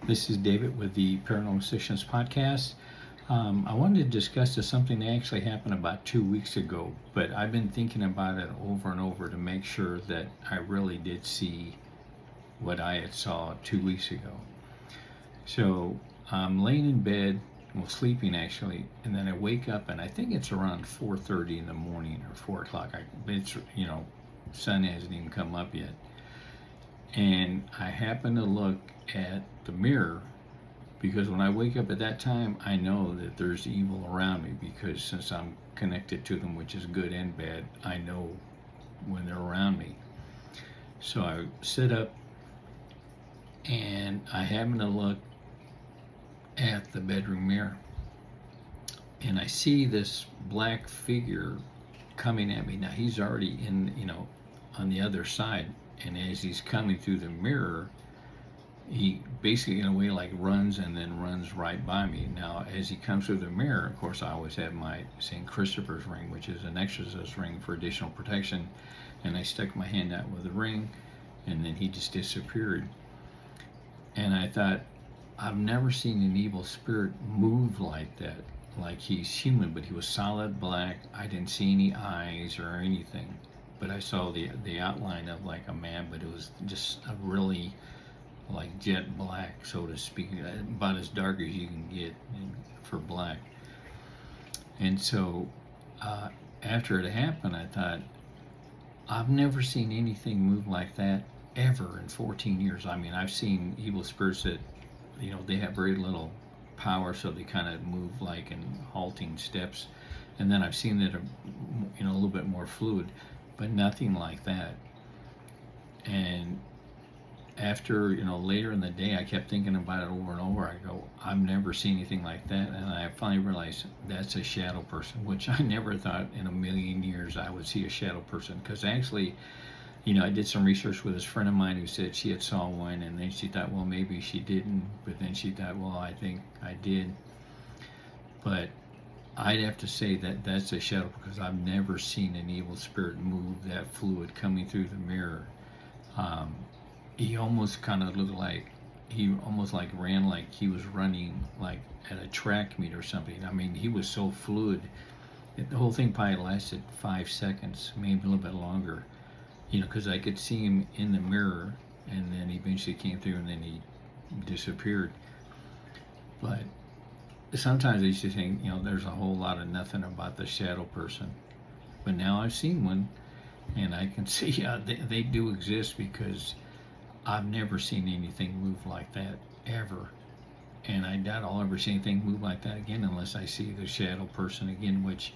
This is David with the Paranormal Sessions podcast. I wanted to discuss something that actually happened about 2 weeks ago, but I've been thinking about it over and over to make sure that I really did see what I had saw 2 weeks ago. So I'm laying in bed, well, sleeping actually, and then I wake up, and I think it's around 4:30 in the morning or 4 o'clock. It's sun hasn't even come up yet, and I happen to look at the mirror, because when I wake up at that time, I know that there's evil around me, because since I'm connected to them, which is good and bad, I know when they're around me. So I sit up and I happen to look at the bedroom mirror, and I see this black figure coming at me. Now he's already on the other side, and as he's coming through the mirror, he basically in a way like runs and then runs right by me. Now as he comes through the mirror, of course I always have my St. Christopher's ring, which is an exorcist ring for additional protection, and I stuck my hand out with the ring, and then he just disappeared. And I thought, I've never seen an evil spirit move like that. Like, he's human, but he was solid black. I didn't see any eyes or anything, but I saw the outline of like a man, but it was just a really like jet black, so to speak, about as dark as you can get for black. And so after it happened, I thought, I've never seen anything move like that ever in 14 years. I mean, I've seen evil spirits that, they have very little power, so they kind of move like in halting steps. And then I've seen that, a little bit more fluid, but nothing like that. And after, later in the day, I kept thinking about it over and over. I go, I've never seen anything like that. And I finally realized that's a shadow person, which I never thought in a million years I would see a shadow person. Because actually, I did some research with this friend of mine who said she had saw one, and then she thought, well, maybe she didn't. But then she thought, well, I think I did. But I'd have to say that that's a shadow, because I've never seen an evil spirit move that fluid coming through the mirror. He almost kind of looked like he almost like ran like he was running like at a track meet or something. I mean, he was so fluid. The whole thing probably lasted 5 seconds, maybe a little bit longer, because I could see him in the mirror, and then he eventually came through, and then he disappeared. But sometimes I used to think, there's a whole lot of nothing about the shadow person. But now I've seen one, and I can see they do exist, because I've never seen anything move like that ever, and I doubt I'll ever see anything move like that again unless I see the shadow person again, which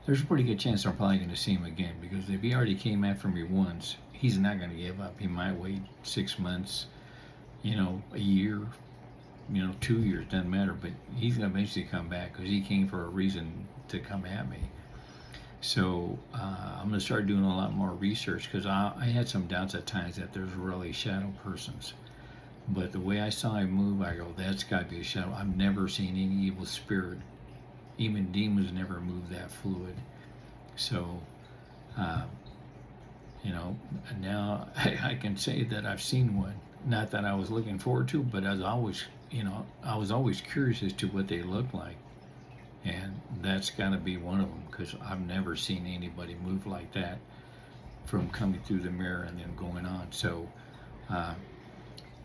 there's a pretty good chance I'm probably going to see him again, because if he already came after me once, he's not going to give up. He might wait 6 months, a year, 2 years, doesn't matter, but he's going to eventually come back, because he came for a reason to come at me. So I'm going to start doing a lot more research, because I had some doubts at times that there's really shadow persons. But the way I saw him move, I go, that's got to be a shadow. I've never seen any evil spirit, even demons, never move that fluid. So, now I can say that I've seen one. Not that I was looking forward to, but I was always curious as to what they look like. And that's got to be one of them, because I've never seen anybody move like that from coming through the mirror and then going on. So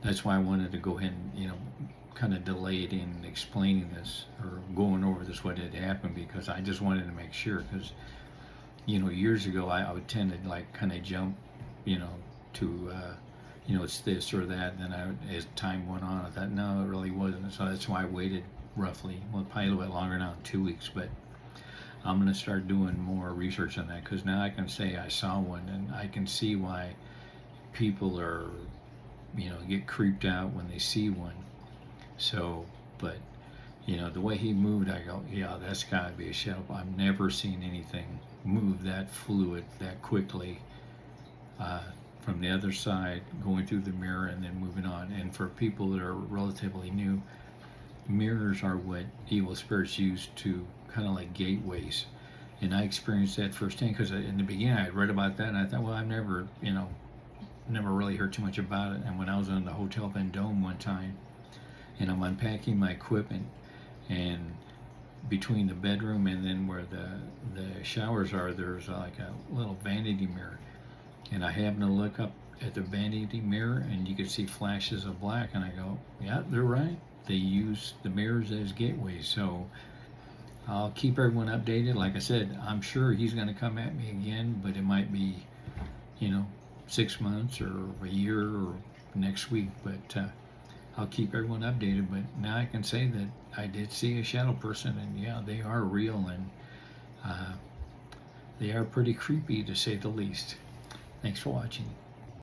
that's why I wanted to go ahead and, kind of delay it in explaining this or going over this, what had happened, because I just wanted to make sure. Because, years ago I would tend to like kind of jump, to, it's this or that. And then as time went on, I thought, no, it really wasn't. So that's why I waited roughly, well, probably a little bit longer now, 2 weeks, but I'm going to start doing more research on that, because now I can say I saw one, and I can see why people are, get creeped out when they see one. So, but, the way he moved, I go, yeah, that's got to be a shadow. I've never seen anything move that fluid, that quickly, from the other side, going through the mirror and then moving on. And for people that are relatively new, mirrors are what evil spirits use to kind of like gateways, and I experienced that firsthand, because in the beginning I read about that, and I thought, well, I've never really heard too much about it. And when I was in the Hotel Vendome one time, and I'm unpacking my equipment, and between the bedroom and then where the showers are, there's like a little vanity mirror, and I happen to look up at the vanity mirror, and you can see flashes of black, and I go, yeah, they're right. They use the mirrors as gateways. So I'll keep everyone updated. Like I said, I'm sure he's going to come at me again, but it might be, 6 months or a year or next week. But I'll keep everyone updated. But now I can say that I did see a shadow person, and yeah, they are real, and they are pretty creepy to say the least. Thanks for watching.